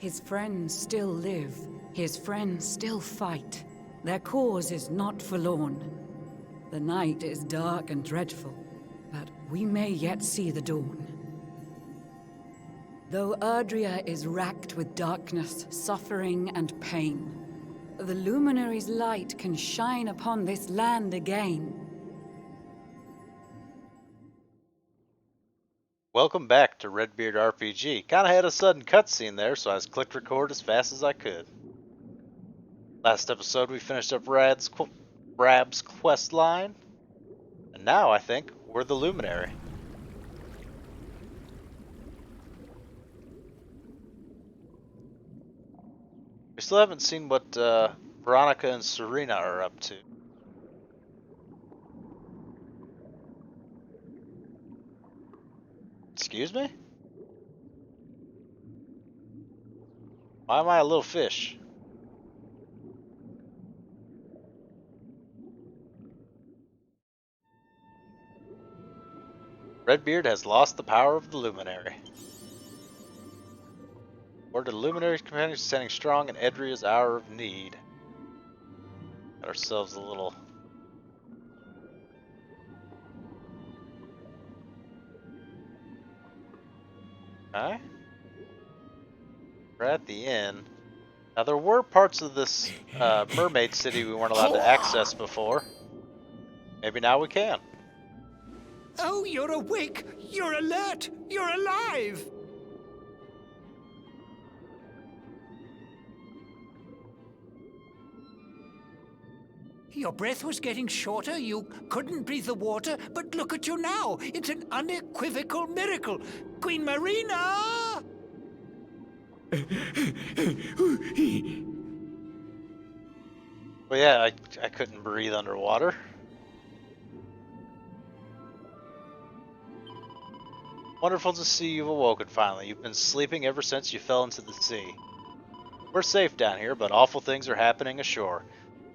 His friends still live. His friends still fight. Their cause is not forlorn. The night is dark and dreadful, but we may yet see the dawn. Though Erdrea is racked with darkness, suffering, and pain, the Luminary's light can shine upon this land again. Welcome back to Redbeard RPG. Kinda had a sudden cutscene there, so I just clicked record as fast as I could. Last episode we finished up Rab's quest line, and now I think we're the Luminary. We still haven't seen what Veronica and Serena are up to. Excuse me? Why am I a little fish? Redbeard has lost the power of the Luminary. Or the Luminary's companions standing strong in Edria's hour of need. Got ourselves a little... Okay. We're at the inn. Now there were parts of this mermaid city we weren't allowed to access before. Maybe now we can. Oh, you're awake! You're alert! You're alive! Your breath was getting shorter, you couldn't breathe the water, but look at you now! It's an unequivocal miracle! Queen Marina! Well, yeah, I couldn't breathe underwater. Wonderful to see you've awoken finally. You've been sleeping ever since you fell into the sea. We're safe down here, but awful things are happening ashore.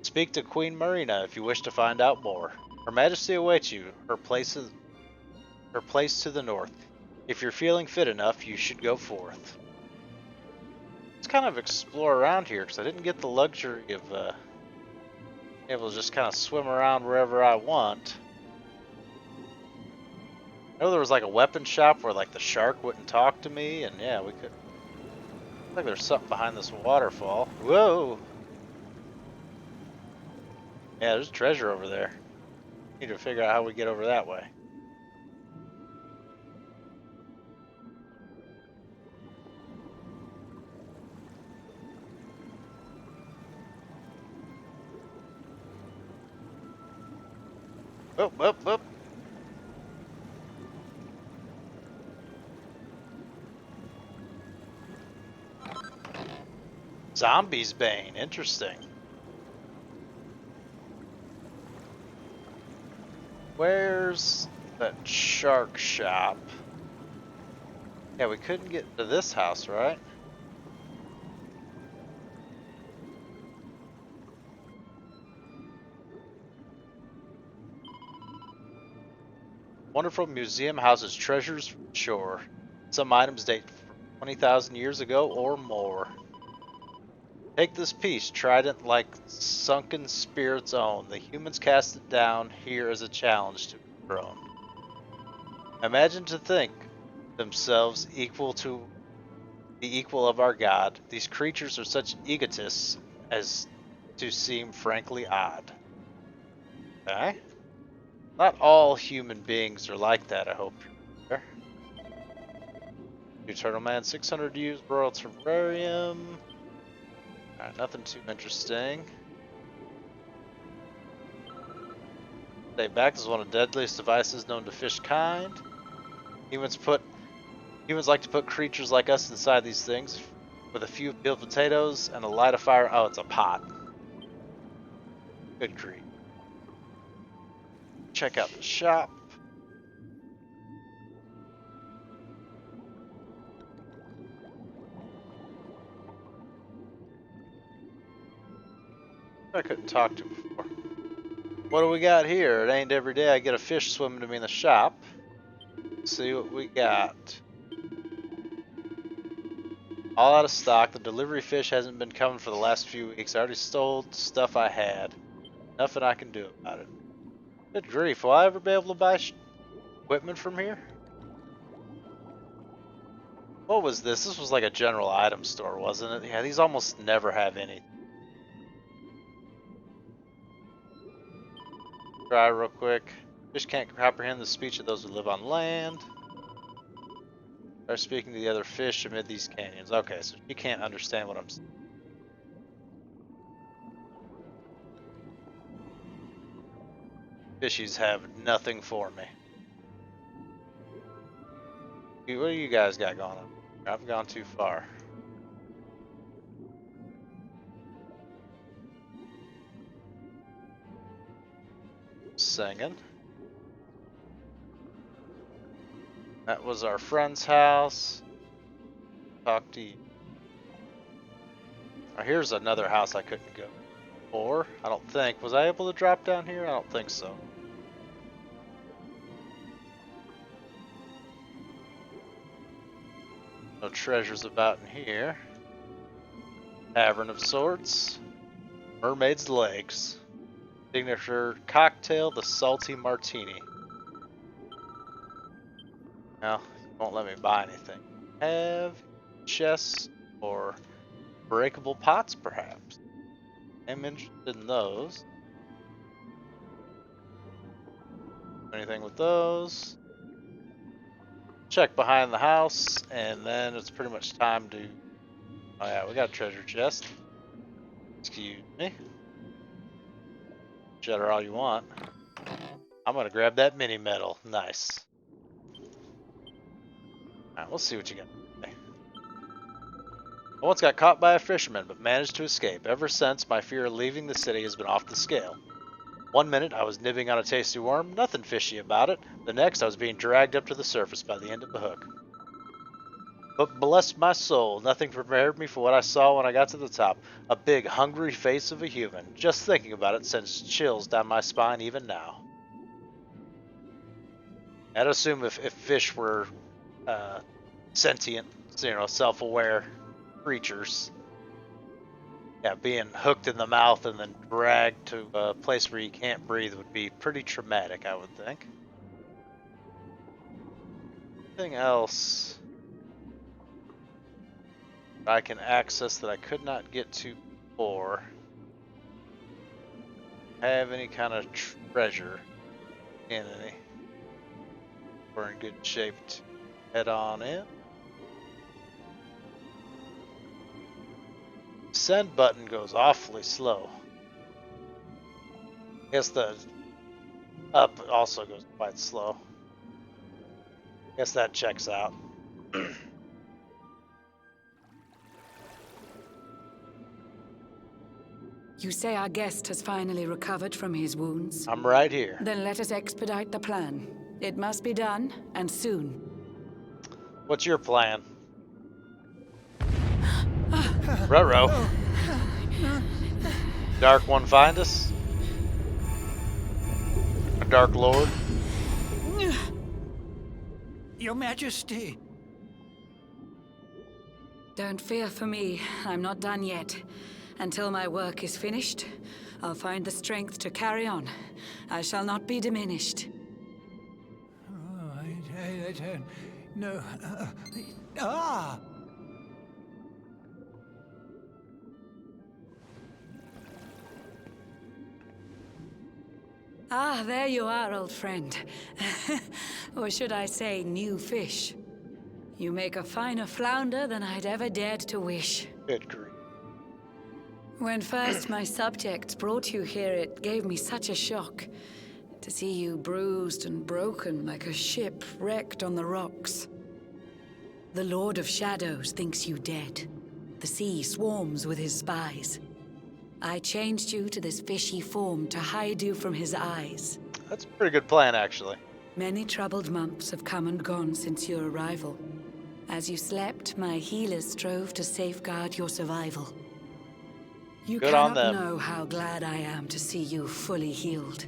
Speak to Queen Marina if you wish to find out more. Her Majesty awaits you, her place to the north. If you're feeling fit enough, you should go forth. Let's kind of explore around here, because I didn't get the luxury of being able to just kind of swim around wherever I want. I know there was like a weapon shop where like the shark wouldn't talk to me, and yeah, we could... Looks like there's something behind this waterfall. Whoa! Yeah, there's treasure over there. Need to figure out how we get over that way. Oh, up, up. Zombies Bane, interesting. Where's that shark shop? Yeah, we couldn't get to this house, right? Wonderful museum houses treasures from shore. Some items date from 20,000 years ago or more. Take this piece, trident like sunken spirit's own. The humans cast it down here as a challenge to the throne. Imagine to think themselves equal to the equal of our God. These creatures are such egotists as to seem frankly odd. Okay? Not all human beings are like that, I hope you're aware. Eternal Man, 600 used Royal Terrarium. Alright, nothing too interesting. Stay back is one of the deadliest devices known to fish kind. Humans like to put creatures like us inside these things with a few peeled potatoes and a light of fire. Oh, it's a pot. Good grief. Check out the shop. I couldn't talk to before. What do we got here? It ain't every day I get a fish swimming to me in the shop. Let's see what we got. All out of stock. The delivery fish hasn't been coming for the last few weeks. I already stole stuff I had. Nothing I can do about it. Good grief, will I ever be able to buy equipment from here? What was this? This was like a general item store, wasn't it? Yeah, these almost never have any. Try real quick. Fish can't comprehend the speech of those who live on land. Are speaking to the other fish amid these canyons. Okay, so you can't understand what I'm saying. Fishies have nothing for me. What do you guys got going on? I've gone too far. Singing. That was our friend's house. Talk to you. Oh, here's another house I couldn't go. Or, I don't think. Was I able to drop down here? I don't think so. No treasures about in here. Tavern of sorts. Mermaid's legs. Signature cocktail, the salty martini. No, won't let me buy anything. Have chests or breakable pots, perhaps. I'm interested in those. Anything with those? Check behind the house, and then it's pretty much time to... Oh yeah, we got a treasure chest. Excuse me. Cheddar all you want. I'm gonna grab that mini metal. Nice. Alright, we'll see what you got. I once got caught by a fisherman, but managed to escape. Ever since, my fear of leaving the city has been off the scale. One minute, I was nibbling on a tasty worm, nothing fishy about it. The next, I was being dragged up to the surface by the end of the hook. But bless my soul, nothing prepared me for what I saw when I got to the top. A big, hungry face of a human. Just thinking about it sends chills down my spine even now. I'd assume if fish were sentient, self-aware creatures, yeah, being hooked in the mouth and then dragged to a place where you can't breathe would be pretty traumatic, I would think. Anything else I can access that I could not get to before? Have any kind of treasure in any? We're in good shape to head on in. Send button goes awfully slow. I guess the up also goes quite slow. Guess that checks out. You say our guest has finally recovered from his wounds? I'm right here. Then let us expedite the plan. It must be done, and soon. What's your plan? Ruh-roh. Dark One find us? A Dark Lord? Your Majesty. Don't fear for me. I'm not done yet. Until my work is finished, I'll find the strength to carry on. I shall not be diminished. Oh, I don't know. Ah! Ah, there you are, old friend. Or should I say, new fish. You make a finer flounder than I'd ever dared to wish. Good grief. When first my subjects brought you here, it gave me such a shock. To see you bruised and broken like a ship wrecked on the rocks. The Lord of Shadows thinks you dead. The sea swarms with his spies. I changed you to this fishy form to hide you from his eyes. That's a pretty good plan, actually. Many troubled months have come and gone since your arrival. As you slept, my healers strove to safeguard your survival. You Good on cannot them. know how glad I am to see you fully healed.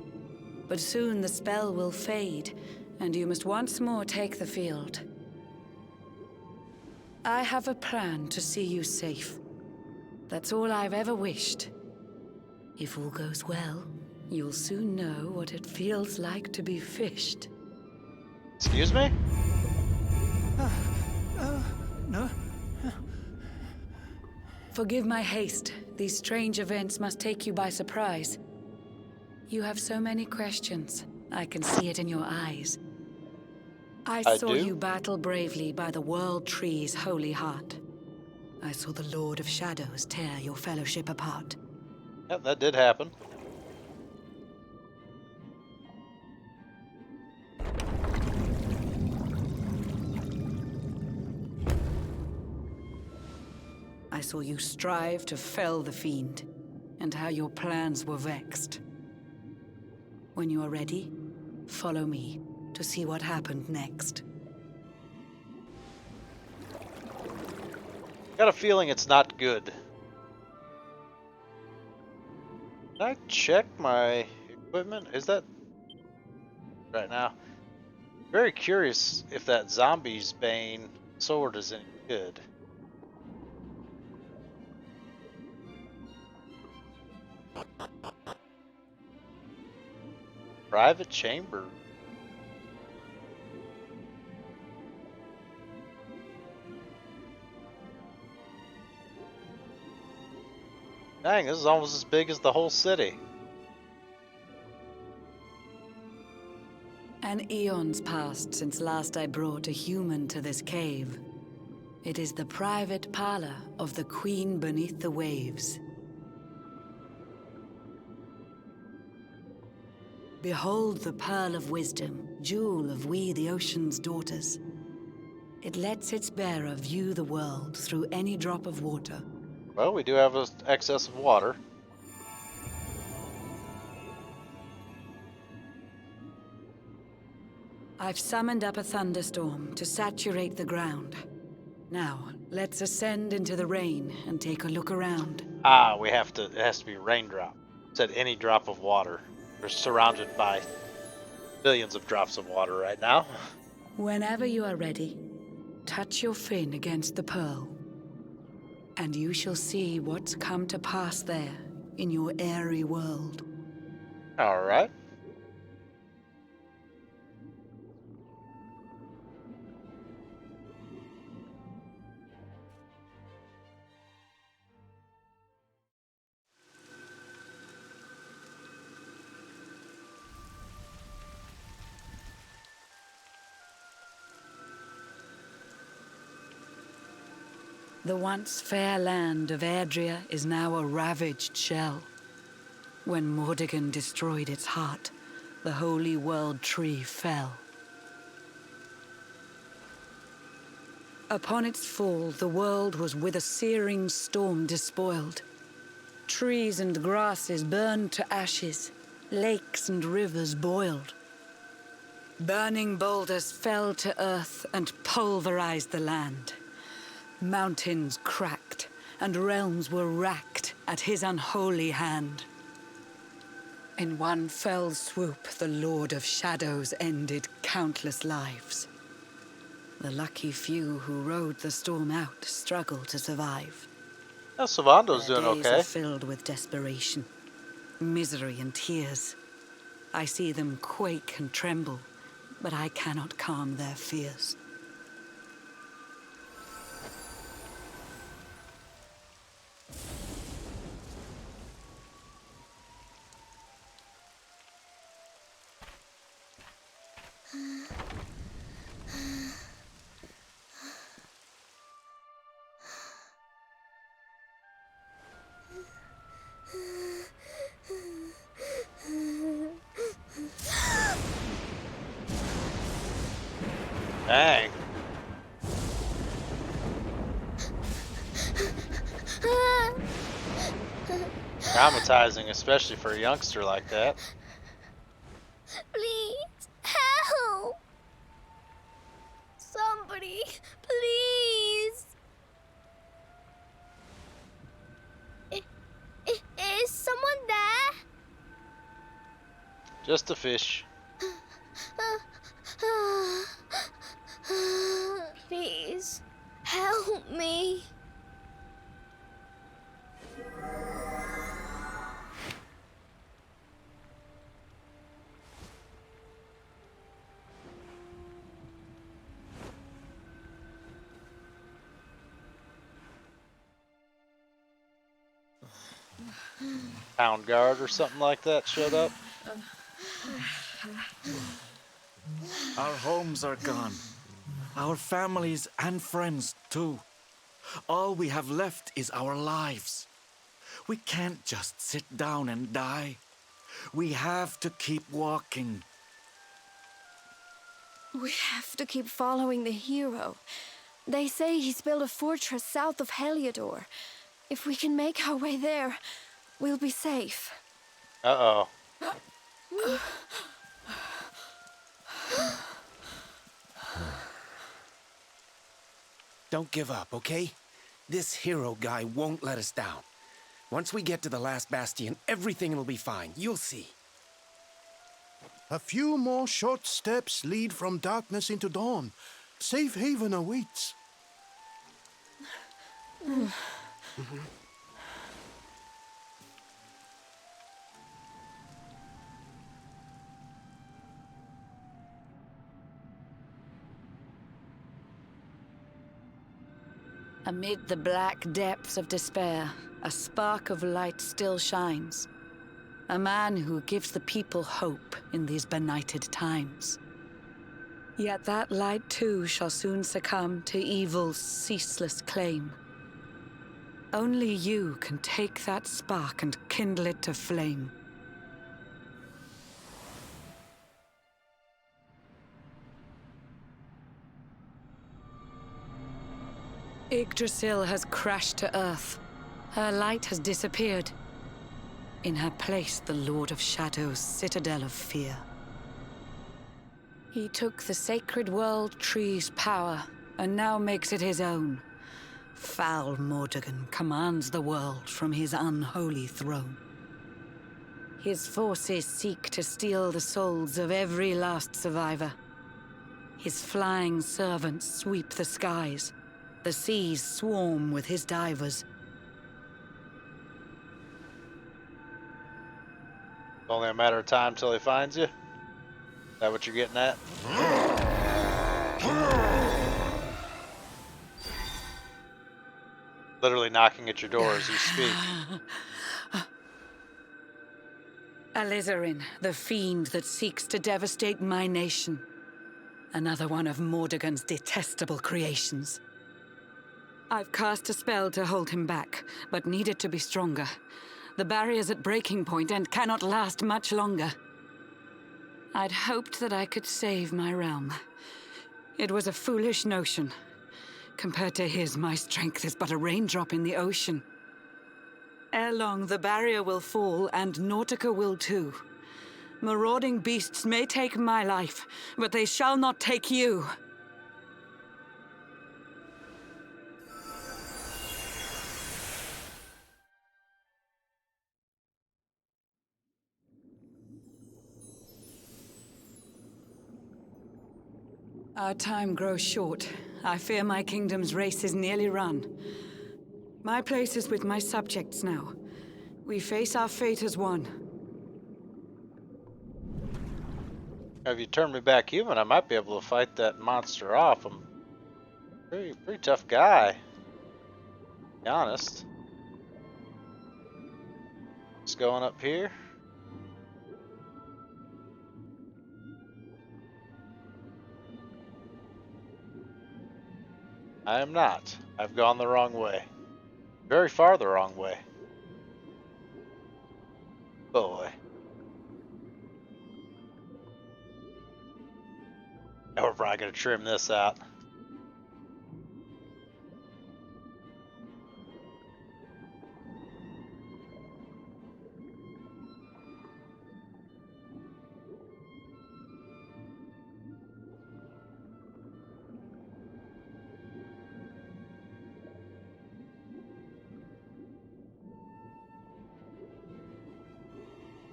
But soon the spell will fade, and you must once more take the field. I have a plan to see you safe. That's all I've ever wished. If all goes well, you'll soon know what it feels like to be fished. Excuse me? No? Forgive my haste. These strange events must take you by surprise. You have so many questions. I can see it in your eyes. I saw do? you battle bravely by the World Tree's holy heart. I saw the Lord of Shadows tear your fellowship apart. Yep, that did happen. I saw you strive to fell the fiend, and how your plans were vexed. When you are ready, follow me to see what happened next. Got a feeling it's not good. Can I check my equipment? Is that right now? Very curious if that zombie's bane sword is any good. Private chamber. Dang, this is almost as big as the whole city. An eon's passed since last I brought a human to this cave. It is the private parlor of the Queen beneath the waves. Behold the pearl of wisdom, jewel of we the ocean's daughters. It lets its bearer view the world through any drop of water. Well, we do have an excess of water. I've summoned up a thunderstorm to saturate the ground. Now, let's ascend into the rain and take a look around. Ah, we have to, it has to be raindrop. Said any drop of water. We're surrounded by billions of drops of water right now. Whenever you are ready, touch your fin against the pearl, and you shall see what's come to pass there in your airy world. Alright. The once fair land of Erdrea is now a ravaged shell. When Mordegon destroyed its heart, the holy world tree fell. Upon its fall, the world was with a searing storm despoiled. Trees and grasses burned to ashes, lakes and rivers boiled. Burning boulders fell to earth and pulverized the land. Mountains cracked, and realms were racked at his unholy hand. In one fell swoop, the Lord of Shadows ended countless lives. The lucky few who rode the storm out struggled to survive. Yeah, Savando's Their doing days okay. are filled with desperation, misery and tears. I see them quake and tremble, but I cannot calm their fears. Dang. Traumatizing, especially for a youngster like that. Please, help! Somebody, please! Is someone there? Just a fish. Please, help! Help me. Town guard or something like that showed up. Our homes are gone. Our families and friends, too. All we have left is our lives. We can't just sit down and die. We have to keep walking. We have to keep following the hero. They say he's built a fortress south of Heliodor. If we can make our way there, we'll be safe. Uh-oh. Don't give up, okay? This hero guy won't let us down. Once we get to the last bastion, everything will be fine. You'll see. A few more short steps lead from darkness into dawn. Safe haven awaits. Amid the black depths of despair, a spark of light still shines. A man who gives the people hope in these benighted times. Yet that light too shall soon succumb to evil's ceaseless claim. Only you can take that spark and kindle it to flame. Yggdrasil has crashed to Earth. Her light has disappeared. In her place, the Lord of Shadows' citadel of fear. He took the sacred world tree's power, and now makes it his own. Foul Mordegon commands the world from his unholy throne. His forces seek to steal the souls of every last survivor. His flying servants sweep the skies. The seas swarm with his divers. Only a matter of time till he finds you. Is that what you're getting at? Literally knocking at your door as you speak. Alizarin, the fiend that seeks to devastate my nation. Another one of Mordegon's detestable creations. I've cast a spell to hold him back, but need it to be stronger. The barrier's at breaking point and cannot last much longer. I'd hoped that I could save my realm. It was a foolish notion. Compared to his, my strength is but a raindrop in the ocean. Ere long, the barrier will fall, and Nautica will too. Marauding beasts may take my life, but they shall not take you. Our time grows short. I fear my kingdom's race is nearly run. My place is with my subjects now. We face our fate as one. If you turn me back human, I might be able to fight that monster off. I'm a pretty tough guy, to be honest. Just going up here. I am not. I've gone the wrong way. Very far the wrong way. Boy. Now we're probably gonna trim this out.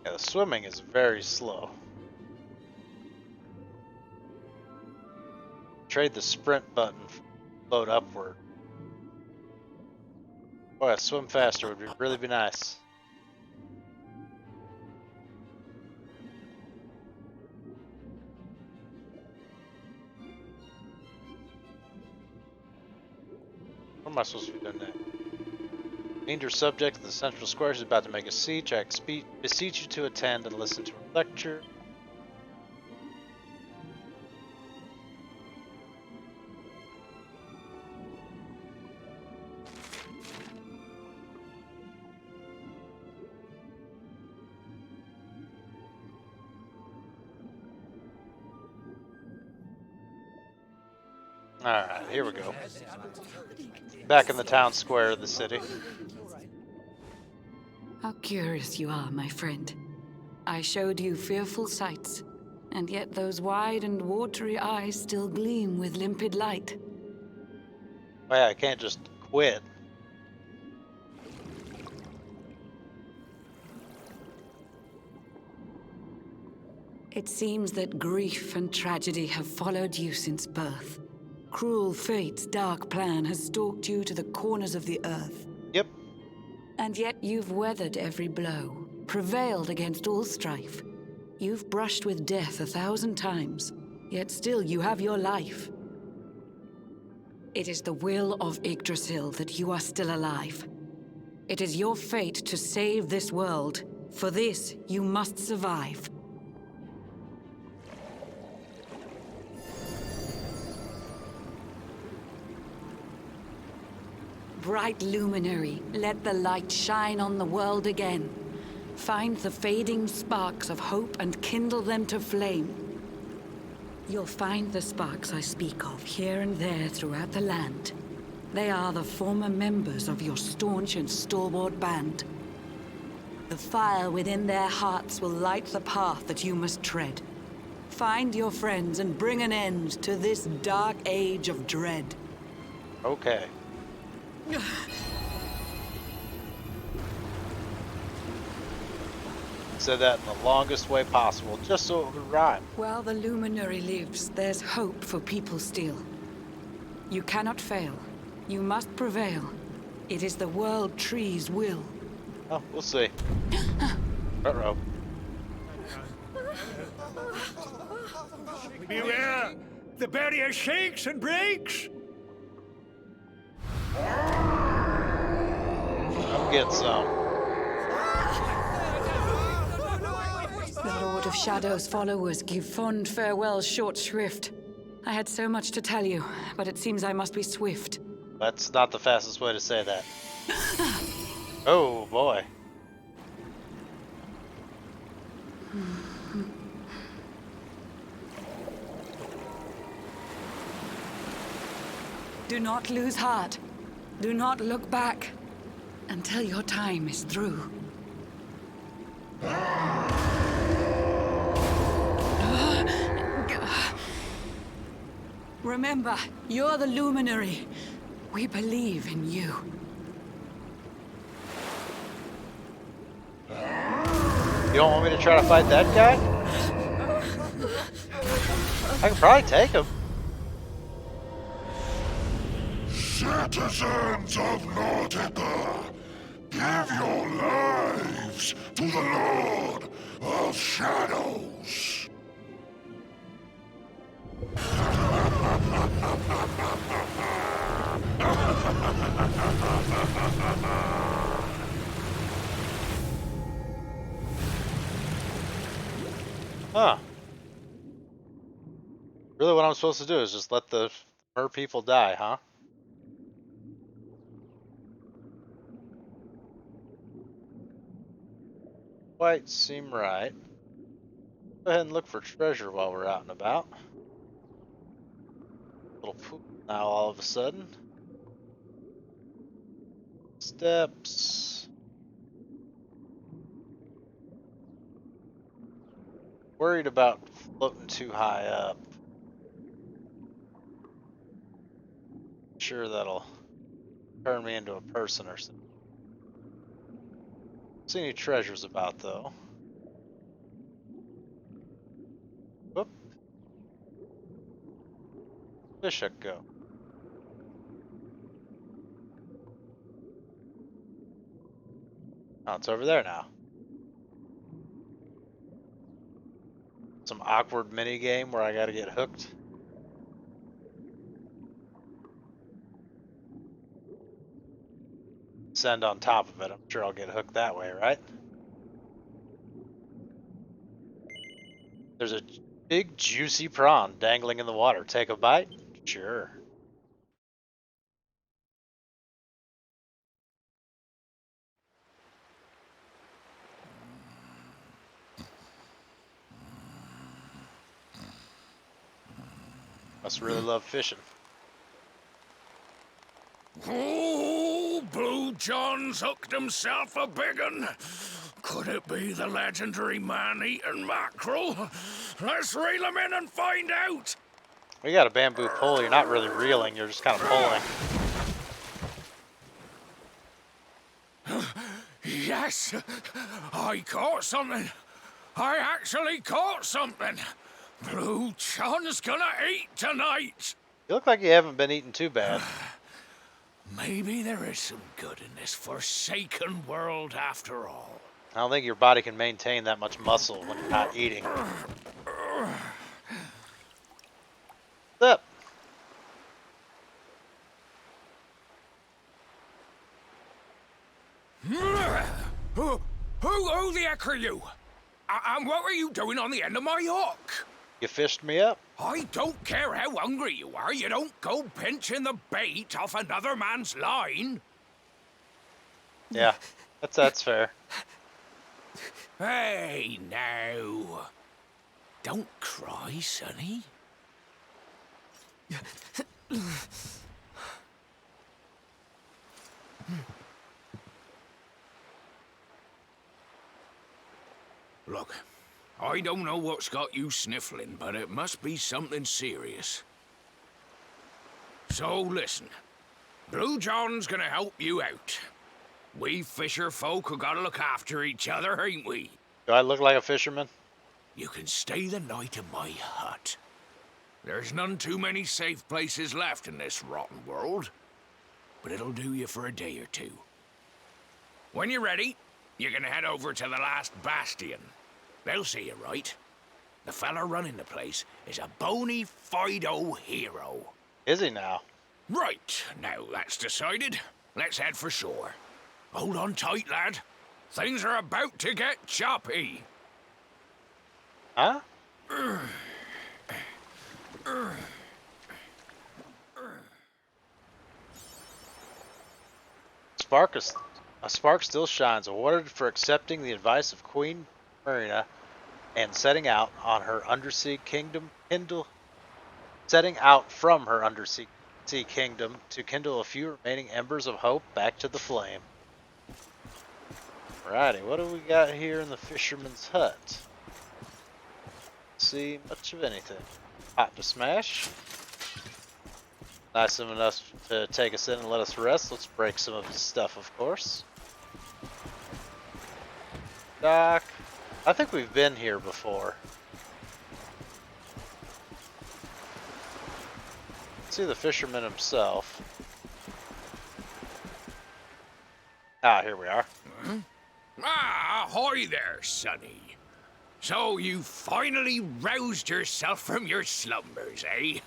Yeah, the swimming is very slow. Trade the sprint button for load upward. Boy, a swim faster would really be nice. What am I supposed to be doing next? Bilnd, your subject of the central square is about to make a speech. I beseech you to attend and listen to her lecture. Alright, here we go. Back in the town square of the city. How curious you are, my friend. I showed you fearful sights, and yet those wide and watery eyes still gleam with limpid light. Oh yeah, I can't just quit. It seems that grief and tragedy have followed you since birth. Cruel fate's dark plan has stalked you to the corners of the earth. Yep. And yet you've weathered every blow, prevailed against all strife. You've brushed with death 1,000 times, yet still you have your life. It is the will of Yggdrasil that you are still alive. It is your fate to save this world. For this, you must survive. Bright luminary, let the light shine on the world again. Find the fading sparks of hope and kindle them to flame. You'll find the sparks I speak of here and there throughout the land. They are the former members of your staunch and stalwart band. The fire within their hearts will light the path that you must tread. Find your friends and bring an end to this dark age of dread. Okay. Said that in the longest way possible, just so it would rhyme. While the Luminary lives, there's hope for people still. You cannot fail. You must prevail. It is the World Tree's will. Oh, we'll see. Uh-oh. Beware! The barrier shakes and breaks! Come get some. The Lord of Shadow's followers give fond farewell short shrift. I had so much to tell you, but it seems I must be swift. That's not the fastest way to say that. Oh, boy. Do not lose heart. Do not look back until your time is through. Remember, you're the Luminary. We believe in you. You don't want me to try to fight that guy? I can probably take him. Citizens of Nautica, give your lives to the Lord of Shadows. Huh. Really what I'm supposed to do is just let the mer people die, huh? Quite seem right. Go ahead and look for treasure while we're out and about. Little poop now all of a sudden. Steps. Worried about floating too high up. Sure that'll turn me into a person or something. See any treasures about though. Whoop. Fish I go. Oh, it's over there now. Some awkward mini game where I gotta get hooked. Send on top of it. I'm sure I'll get hooked that way, right? There's a big juicy prawn dangling in the water. Take a bite? Sure. Must really love fishing. Oh, Blue John's hooked himself a big un. Could it be the legendary man-eating mackerel? Let's reel him in and find out. We got a bamboo pole. You're not really reeling. You're just kind of pulling. Yes, I caught something. I actually caught something. Blue John's gonna eat tonight. You look like you haven't been eating too bad. Maybe there is some good in this forsaken world after all. I don't think your body can maintain that much muscle when you're not eating. What's up? Who the heck are you? And what were you doing on the end of my hook? You fished me up? I don't care how hungry you are. You don't go pinching the bait off another man's line. Yeah, that's fair. Hey, now. Don't cry, sonny. Look, I don't know what's got you sniffling, but it must be something serious. So listen, Blue John's gonna help you out. We fisher folk have gotta look after each other, ain't we? Do I look like a fisherman? You can stay the night in my hut. There's none too many safe places left in this rotten world, but it'll do you for a day or two. When you're ready, you're gonna head over to the last bastion. They'll see you right. The fella running the place is a bony Fido hero. Is he now? Right, now that's decided. Let's head for shore. Hold on tight, lad. Things are about to get choppy. Huh? A spark still shines, awarded for accepting the advice of Queen Marina and setting out on her undersea kingdom from her undersea kingdom to kindle a few remaining embers of hope back to the flame. Alrighty, what do we got here in the fisherman's hut? See much of anything. Hot to smash. Nice enough to take us in and let us rest. Let's break some of his stuff, of course. Dock. I think we've been here before. Let's see the fisherman himself. Ah, here we are. Ah, ahoy there, sonny. So you finally roused yourself from your slumbers, eh?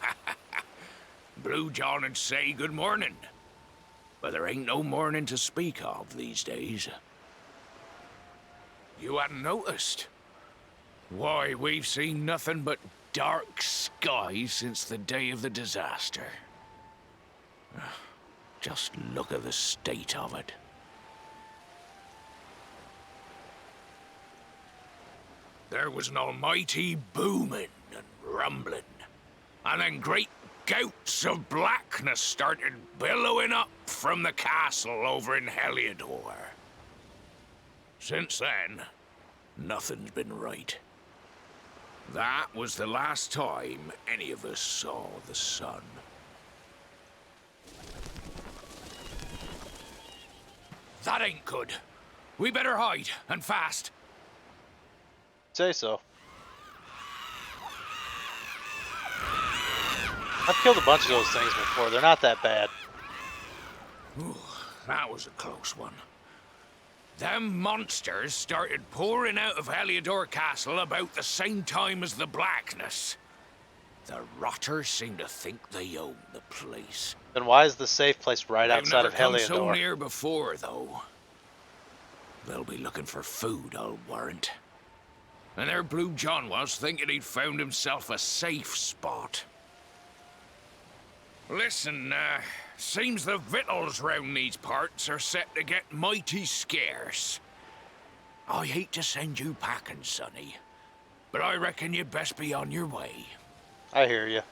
Blue John would say good morning, but there ain't no morning to speak of these days. You hadn't noticed? Why, we've seen nothing but dark skies since the day of the disaster. Just look at the state of it. There was an almighty booming and rumbling, and then great gouts of blackness started billowing up from the castle over in Heliodor. Since then, nothing's been right. That was the last time any of us saw the sun. That ain't good. We better hide, and fast. Say so. I've killed a bunch of those things before. They're not that bad. Ooh, that was a close one. Them monsters started pouring out of Heliodor Castle about the same time as the blackness. The rotters seem to think they own the place. Then why is the safe place right They've outside never of come so Heliodor? near before, though. They'll be looking for food, I'll warrant. And their Blue John was thinking he'd found himself a safe spot. Listen, seems the victuals round these parts are set to get mighty scarce. I hate to send you packing, Sonny, but I reckon you'd best be on your way. I hear you.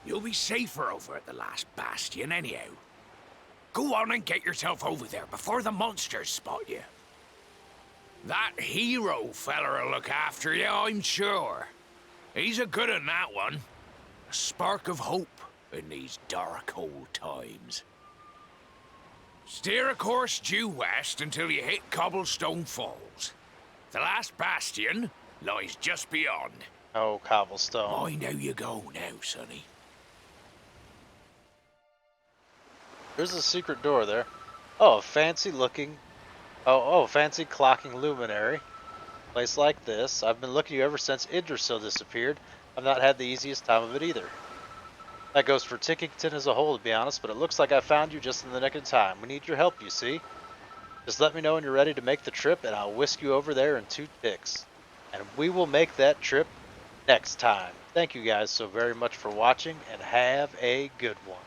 You'll be safer over at the last bastion anyhow. Go on and get yourself over there before the monsters spot you. That hero feller'll look after you, I'm sure. He's a good un, that one. A spark of hope in these dark old times. Steer a course due west until you hit Cobblestone Falls. The last bastion lies just beyond. Oh, Cobblestone. Mind how you go now, Sonny. There's a secret door there. Oh, fancy looking. Oh, fancy clocking luminary. Place like this. I've been looking at you ever since Idrisil disappeared. I've not had the easiest time of it either. That goes for Tickington as a whole, to be honest, but it looks like I found you just in the nick of time. We need your help, you see. Just let me know when you're ready to make the trip, and I'll whisk you over there in 2 ticks. And we will make that trip next time. Thank you guys so very much for watching, and have a good one.